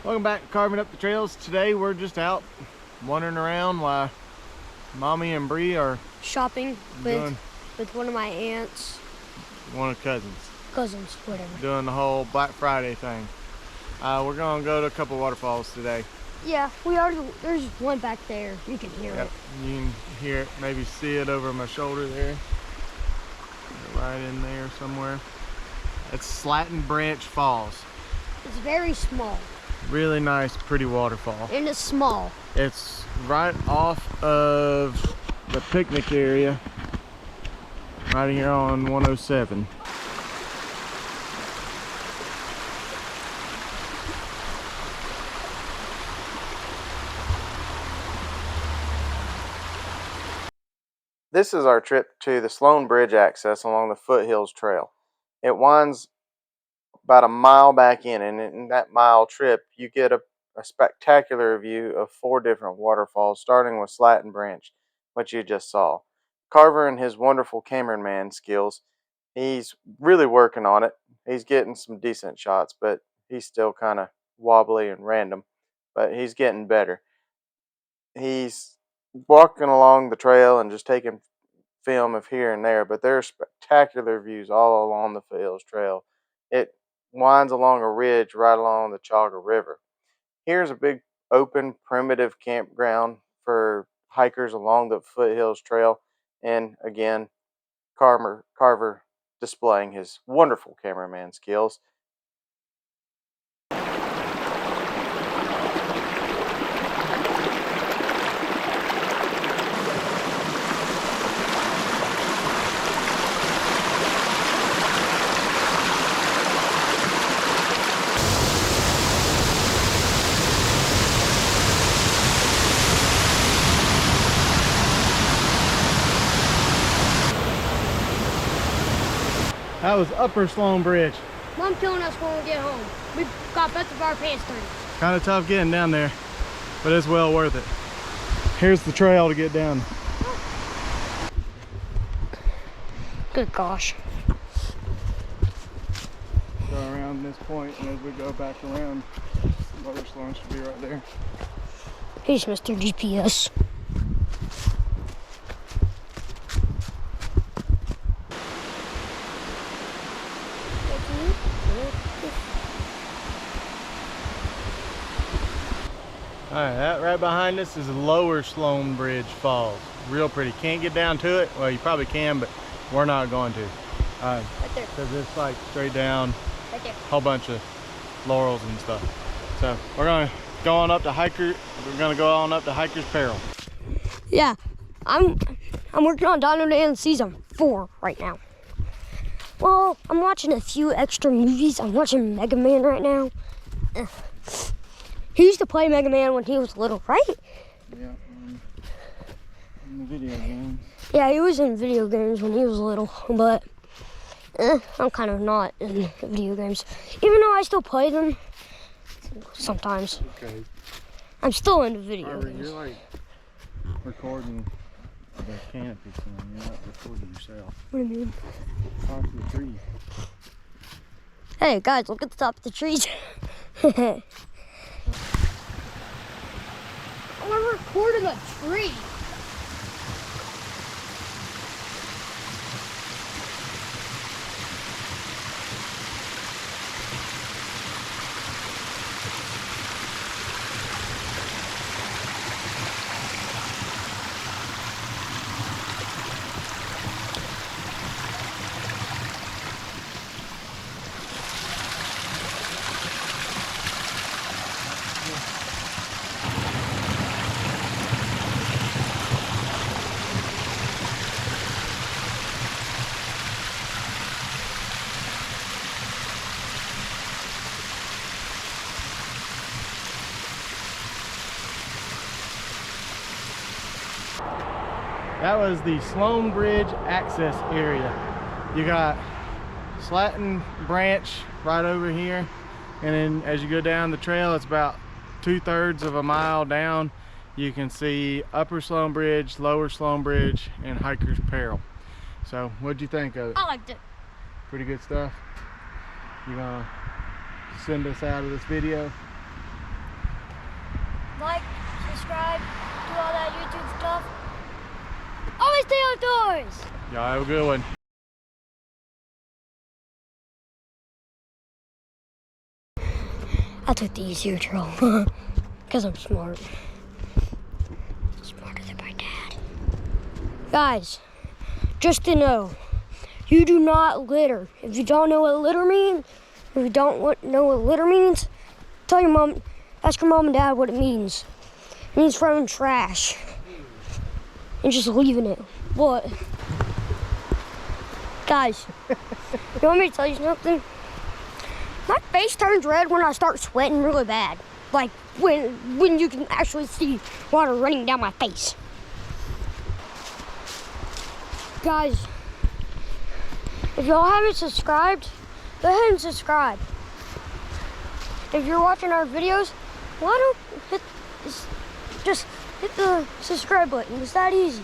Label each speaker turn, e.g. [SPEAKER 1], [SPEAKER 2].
[SPEAKER 1] Welcome back to Carving Up the Trails. Today we're just out wandering around while Mommy and Bree are
[SPEAKER 2] shopping with one of my aunts.
[SPEAKER 1] One of
[SPEAKER 2] cousins, whatever.
[SPEAKER 1] Doing the whole Black Friday thing. We're gonna go to a couple waterfalls today.
[SPEAKER 2] Yeah, there's one back there. You can hear it.
[SPEAKER 1] You can hear it, maybe see it over my shoulder there. Right in there somewhere. It's Sloan Bridge Falls.
[SPEAKER 2] It's very small.
[SPEAKER 1] Really nice, pretty waterfall.
[SPEAKER 2] And it's small.
[SPEAKER 1] It's right off of the picnic area, right here on 107. This is our trip to the Sloan Bridge Access along the Foothills Trail. It winds about a mile back in, and in that mile trip you get a spectacular view of 4 different waterfalls, starting with Sloan Bridge, which you just saw. Carver and his wonderful cameraman skills, he's really working on it. He's getting some decent shots, but he's still kind of wobbly and random, but he's getting better. He's walking along the trail and just taking film of here and there, but there are spectacular views all along the Foothills Trail. It winds along a ridge right along the Chauga River. Here's a big open primitive campground for hikers along the Foothills Trail, and again, Carver displaying his wonderful cameraman skills. That was Upper Sloan Bridge.
[SPEAKER 2] Mom killing us when we get home. We got both of our pants dirty.
[SPEAKER 1] Kind of tough getting down there, but it's well worth it. Here's the trail to get down.
[SPEAKER 2] Good gosh.
[SPEAKER 1] Go around this point, and as we go back around, Lower Sloan should be right there.
[SPEAKER 2] Here's Mr. GPS.
[SPEAKER 1] Alright, that right behind us is Lower Sloan Bridge Falls. Real pretty. Can't get down to it. Well, you probably can, but we're not going to.
[SPEAKER 2] Right there.
[SPEAKER 1] Because it's like straight down.
[SPEAKER 2] Right there.
[SPEAKER 1] Whole bunch of laurels and stuff. So we're gonna go on up to Hiker's Peril.
[SPEAKER 2] Yeah, I'm working on Dino Dan season 4 right now. Well, I'm watching a few extra movies. I'm watching Mega Man right now. He used to play Mega Man when he was little, right?
[SPEAKER 1] Yeah, in the video games.
[SPEAKER 2] Yeah, he was in video games when he was little, but I'm kind of not in video games. Even though I still play them sometimes.
[SPEAKER 1] Okay.
[SPEAKER 2] I'm still into video games.
[SPEAKER 1] You're like recording the canopy thing. You're not recording yourself.
[SPEAKER 2] What do you mean?
[SPEAKER 1] Top of the tree.
[SPEAKER 2] Hey guys, look at the top of the trees. I'm recording a tree.
[SPEAKER 1] That was the Sloan Bridge Access area. You got Sloan Branch right over here, and then as you go down the trail, it's about 2/3 of a mile down. You can see Upper Sloan Bridge, Lower Sloan Bridge, and Hiker's Peril. So what'd you think of it?
[SPEAKER 2] I liked it.
[SPEAKER 1] Pretty good stuff. You gonna send us out of this video?
[SPEAKER 2] like, subscribe, do all that YouTube stuff. Always stay outdoors.
[SPEAKER 3] Y'all have a good one.
[SPEAKER 2] I took the easier trail because I'm smart. Smarter than my dad. Guys, just to know, you do not litter. If you don't know what litter means, tell your mom, ask your mom and dad what it means. It means throwing trash and just leaving it. What? Guys, you want me to tell you something? My face turns red when I start sweating really bad. Like when you can actually see water running down my face. Guys, if y'all haven't subscribed, go ahead and subscribe. If you're watching our videos, why don't just hit the subscribe button? It's that easy.